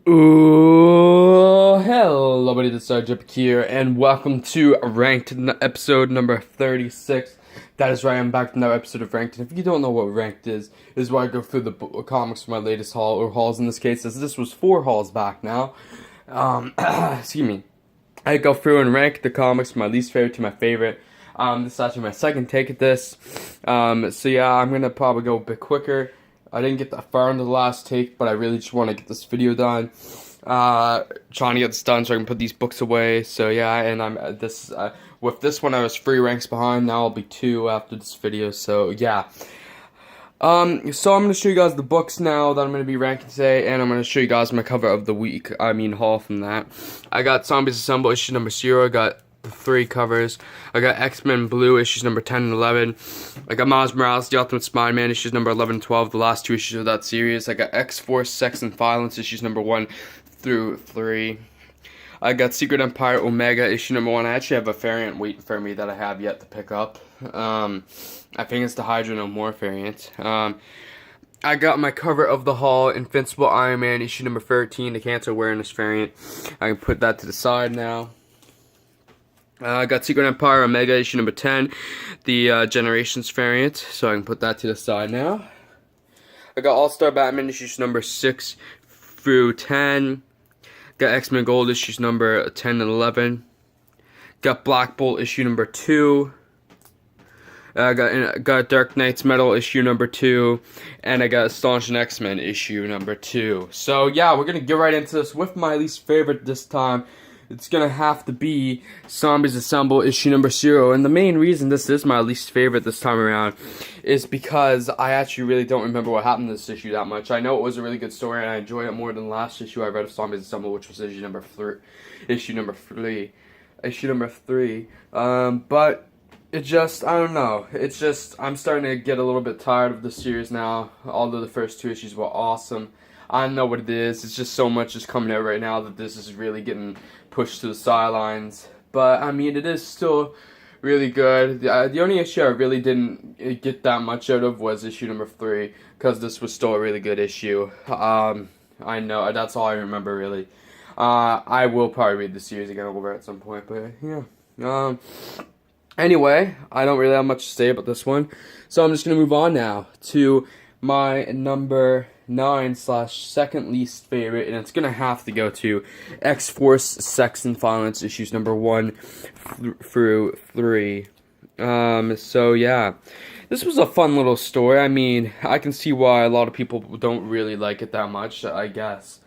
Ooh, hello, buddy. This is Jip here, and welcome to Ranked episode number 36. That is right. I'm back to another episode of Ranked. And if you don't know what Ranked is where I go through the comics for my latest haul, or hauls in this case, as this was 4 hauls back now. Excuse me. I go through and rank the comics from my least favorite to my favorite. This is actually my second take at this. So yeah, I'm gonna probably go a bit quicker. I didn't get that far into the last take, but I really just want to get this video done. Trying to get this done so I can put these books away. So yeah, and I'm with this one I was 3 ranks behind. Now I'll be 2 after this video. So yeah. So I'm going to show you guys the books now that I'm going to be ranking today, and I'm going to show you guys my cover of the week, haul from that. I got Zombies Assemble issue number 0, I got the 3 covers. I got X-Men Blue issues number 10 and 11. I got Miles Morales, The Ultimate Spider-Man issues number 11 and 12, the last 2 issues of that series. I got X-Force, Sex and Violence issues number 1 through 3. I got Secret Empire Omega issue number 1. I actually have a variant waiting for me that I have yet to pick up. I think it's the Hydra No More variant. I got my cover of the haul, Invincible Iron Man issue number 13, the Cancer Awareness variant. I can put that to the side now. I got Secret Empire Omega issue number 10, the Generations variant, so I can put that to the side now. I got All-Star Batman issues number 6 through 10. Got X-Men Gold issues number 10 and 11. Got Black Bolt issue number 2. I got Dark Knight's Metal issue number 2. And I got Astonishing X-Men issue number 2. So yeah, we're going to get right into this with my least favorite this time. It's going to have to be Zombies Assemble issue number 0. And the main reason this is my least favorite this time around is because I actually really don't remember what happened in this issue that much. I know it was a really good story and I enjoyed it more than the last issue I read of Zombies Assemble, which was issue number 3. But it just, I don't know. It's just, I'm starting to get a little bit tired of the series now, although the first 2 issues were awesome. I don't know what it is. It's just so much is coming out right now that this is really getting pushed to the sidelines. But, I mean, it is still really good. The only issue I really didn't get that much out of was issue number 3, because this was still a really good issue. I know, that's all I remember, really. I will probably read the series again over at some point, but, yeah. Anyway, I don't really have much to say about this one, so I'm just going to move on now to my number 9/second least favorite, and it's gonna have to go to X-Force Sex and Violence issues number 1 through 3. So yeah, this was a fun little story. I mean, I can see why a lot of people don't really like it that much, I guess.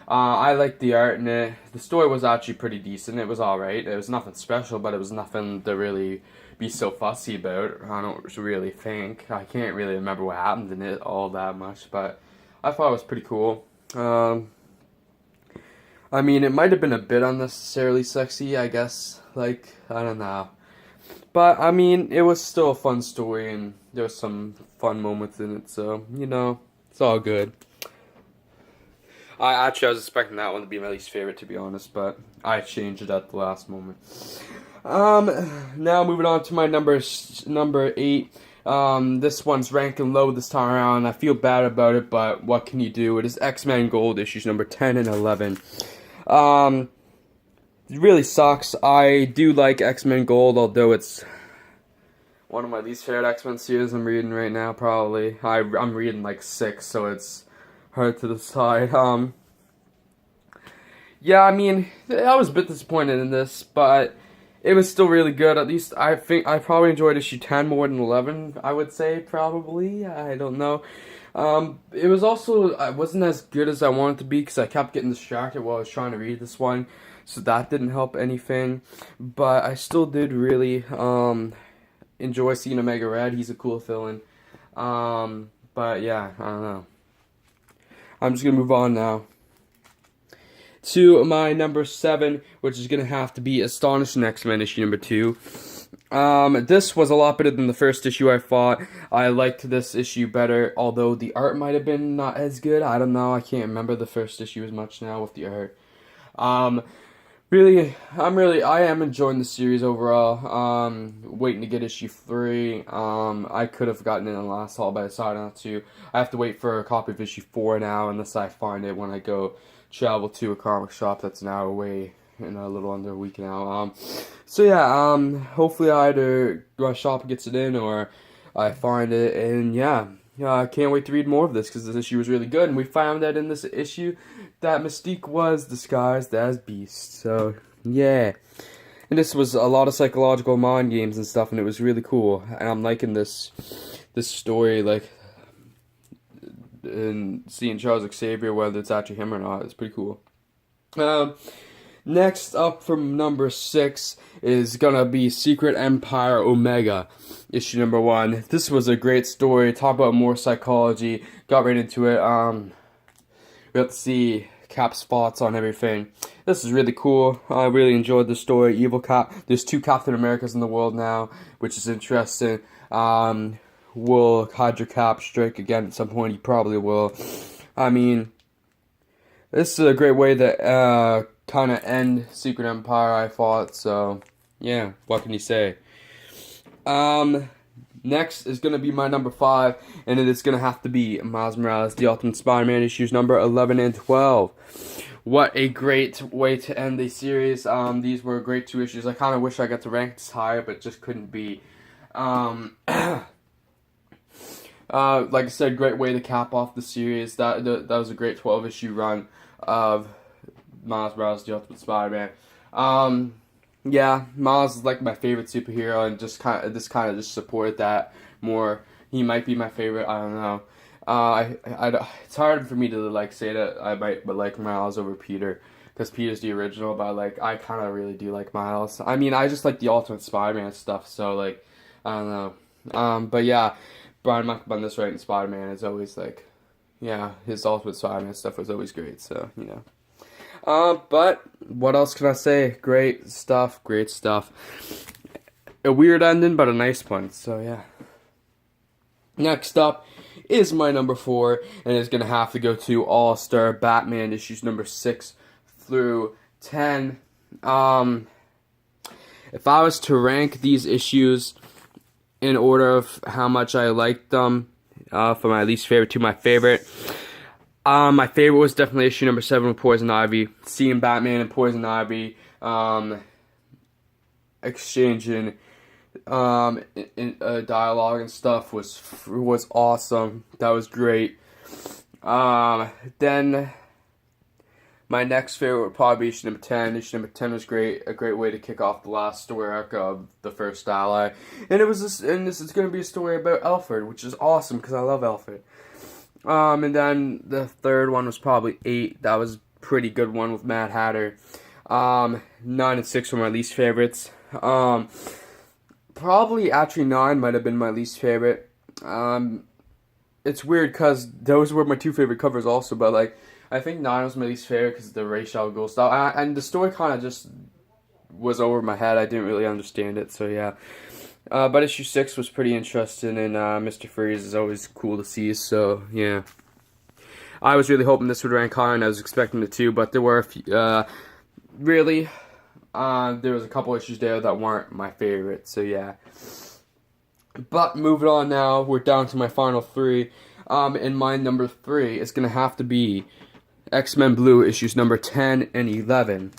I liked the art in it. The story was actually pretty decent. It was alright. It was nothing special, but it was nothing to really be so fussy about. I don't really think. I can't really remember what happened in it all that much, but I thought it was pretty cool. I mean, it might have been a bit unnecessarily sexy, I guess. Like, I don't know. But, I mean, it was still a fun story, and there was some fun moments in it, so, you know, it's all good. I was expecting that one to be my least favorite, to be honest, but I changed it at the last moment. Now moving on to my number 8. This one's ranking low this time around. I feel bad about it, but what can you do? It is X-Men Gold issues number 10 and 11. It really sucks. I do like X-Men Gold, although it's one of my least favorite X-Men series I'm reading right now, probably. I'm reading like 6, so it's hard to decide. Yeah, I mean, I was a bit disappointed in this, but it was still really good. At least I think I probably enjoyed issue 10 more than 11, I would say, probably. I don't know. It was also, it wasn't as good as I wanted it to be because I kept getting distracted while I was trying to read this one, so that didn't help anything. But I still did really enjoy seeing Omega Red. He's a cool villain. But yeah, I don't know. I'm just going to move on now to my number 7, which is going to have to be Astonishing X-Men issue number 2. This was a lot better than the first issue, I thought. I liked this issue better, although the art might have been not as good. I don't know, I can't remember the first issue as much now with the art. I am enjoying the series overall. Waiting to get issue 3. I could have gotten it in the last haul, but I decided not to. I have to wait for a copy of issue 4 now, unless I find it when I go travel to a comic shop that's an hour away in a little under a week now. So yeah, hopefully either my shop gets it in or I find it, and yeah. I can't wait to read more of this because this issue was really good, and we found that in this issue that Mystique was disguised as Beast. So yeah, and this was a lot of psychological mind games and stuff, and it was really cool. And I'm liking this story, like, and seeing Charles Xavier, whether it's actually him or not. It's pretty cool. Next up from number 6 is gonna be Secret Empire Omega, issue number 1. This was a great story. Talk about more psychology. Got right into it. We got to see Cap's thoughts on everything. This is really cool. I really enjoyed the story. Evil Cap. There's 2 Captain Americas in the world now, which is interesting. Will Hydra Cap strike again at some point? He probably will. I mean, this is a great way to kind of end Secret Empire, I thought. So, yeah, what can you say? Next is going to be my number 5, and it is going to have to be Miles Morales, The Ultimate Spider-Man, issues number 11 and 12. What a great way to end the series. These were great 2 issues. I kind of wish I got to rank this higher, but just couldn't be. Like I said, great way to cap off the series. That was a great 12-issue run of Miles Morales, The Ultimate Spider-Man. Yeah, Miles is like my favorite superhero, and this kind of just supported that more. He might be my favorite. I don't know. It's hard for me to like say that I might like Miles over Peter, because Peter's the original. But like, I kind of really do like Miles. I mean, I just like the Ultimate Spider-Man stuff. So like, I don't know. But yeah, Brian Michael Bendis writing Spider-Man is always like, yeah, his Ultimate Spider-Man stuff was always great. So you know. But what else can I say? Great stuff. A weird ending, but a nice one. So yeah. Next up is my number 4, and it's gonna have to go to All-Star Batman issues number 6 through 10. If I was to rank these issues in order of how much I liked them, from my least favorite to my favorite. My favorite was definitely issue number 7 with Poison Ivy. Seeing Batman and Poison Ivy exchanging dialogue and stuff was awesome. That was great. Then my next favorite would probably be issue number 10. Issue number 10 was great. A great way to kick off the last story arc of the first Ally. And this is going to be a story about Alfred, which is awesome because I love Alfred. And then the third one was probably 8. That was a pretty good one with Mad Hatter. 9 and 6 were my least favorites. Probably actually 9 might have been my least favorite. It's weird because those were my 2 favorite covers also, but like, I think 9 was my least favorite because of the Ra's al Ghul style. And the story kind of just was over my head. I didn't really understand it, so yeah. But issue 6 was pretty interesting, and Mr. Freeze is always cool to see, so yeah. I was really hoping this would rank higher, and I was expecting it to, but there were a few, there was a couple issues there that weren't my favorite, so yeah. But moving on now, we're down to my final 3. And my number 3 is going to have to be X-Men Blue issues number 10 and 11.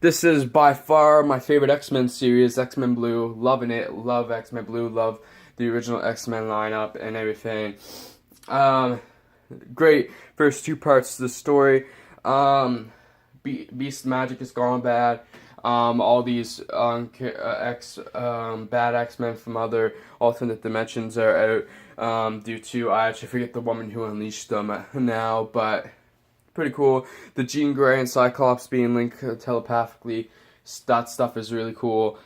This is by far my favorite X-Men series, X-Men Blue. Loving it. Love X-Men Blue. Love the original X-Men lineup and everything. Great first 2 parts to the story. Beast magic has gone bad. All these bad X-Men from other alternate dimensions are out due to, I actually forget the woman who unleashed them now, but pretty cool. The Jean Grey and Cyclops being linked telepathically, that stuff is really cool.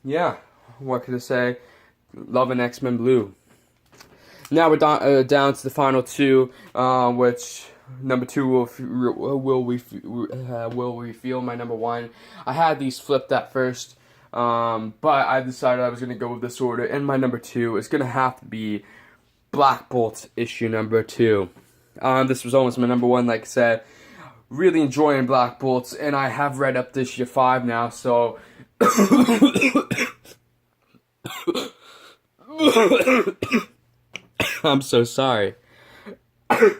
Yeah, what can I say? Loving X-Men Blue. Now we're down to the final 2, which number 2 will reveal my number 1. I had these flipped at first, but I decided I was going to go with this order, and my number 2 is going to have to be Black Bolt issue number 2. This was almost my number 1, like I said. really enjoying Black Bolt, and I have read up to issue 5 now, so I'm so sorry. I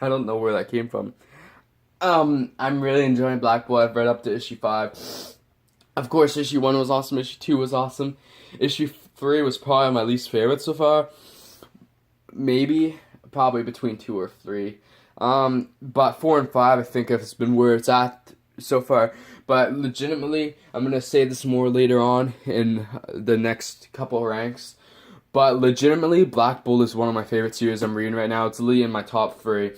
don't know where that came from. I'm really enjoying Black Bolt. I've read up to issue 5. Of course, issue 1 was awesome, issue 2 was awesome. Issue 3 was probably my least favorite so far. Probably between 2 or 3. But 4 and 5 I think has been where it's at so far. But legitimately, I'm going to say this more later on in the next couple ranks. But legitimately, Black Bolt is one of my favorite series I'm reading right now. It's literally in my top 3.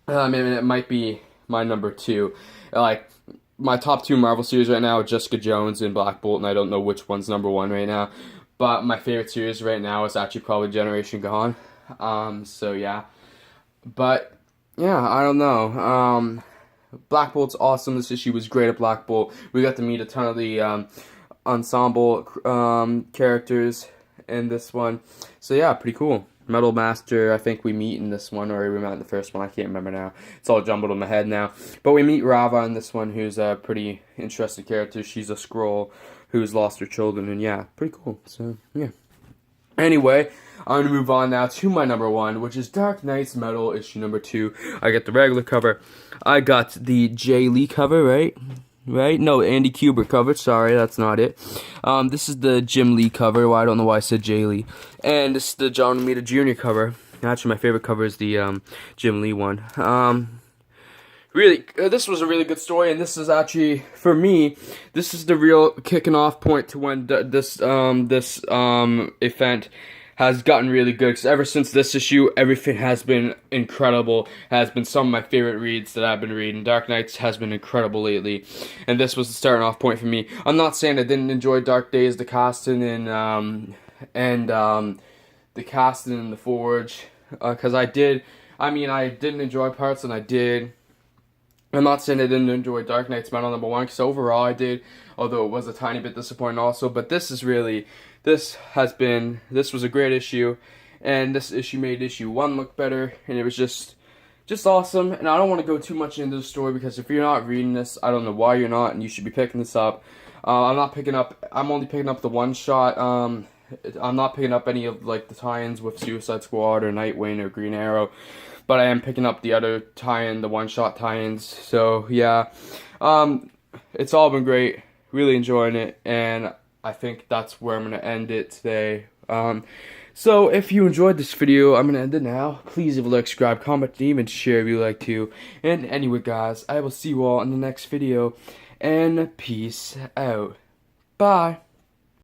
And it might be my number 2. Like, my top 2 Marvel series right now are Jessica Jones and Black Bolt, and I don't know which one's number 1 right now. But my favorite series right now is actually probably Generation Gone. So yeah. But yeah, I don't know. Black Bolt's awesome. This issue was great at Black Bolt. We got to meet a ton of the ensemble characters in this one. So yeah, pretty cool. Metal Master, I think we meet in this one, or we met in the first one. I can't remember now. It's all jumbled in my head now. But we meet Rava in this one, who's a pretty interesting character. She's a Skrull who's lost her children, and yeah, pretty cool. So yeah. Anyway, I'm going to move on now to my number 1, which is Dark Knight's Metal, issue number 2. I get the regular cover. I got the Jay Lee cover, right? No, Andy Kubert cover. Sorry, that's not it. This is the Jim Lee cover. Well, I don't know why I said Jay Lee. And this is the John Romita Jr. cover. Actually, my favorite cover is the Jim Lee one. Really, this was a really good story, and this is actually, for me, this is the real kicking off point to when this event has gotten really good, because ever since this issue, everything has been incredible, has been some of my favorite reads that I've been reading. Dark Knights has been incredible lately, and this was the starting off point for me. I'm not saying I didn't enjoy Dark Days, the casting, and the casting in the Forge, because I did. I mean, I didn't enjoy parts, and I did. I'm not saying I didn't enjoy Dark Knight's Metal number 1, because overall I did, although it was a tiny bit disappointing also, but this was a great issue, and this issue made issue 1 look better, and it was just awesome. And I don't want to go too much into the story, because if you're not reading this, I don't know why you're not, and you should be picking this up. I'm only picking up the one-shot. I'm not picking up any of like the tie-ins with Suicide Squad or Nightwing or Green Arrow, but I am picking up the other tie-in, the one-shot tie-ins. So yeah, it's all been great. Really enjoying it, and I think that's where I'm gonna end it today. So if you enjoyed this video, I'm gonna end it now. Please leave a like, subscribe, comment, and even share if you like to. And anyway, guys, I will see you all in the next video, and peace out. Bye.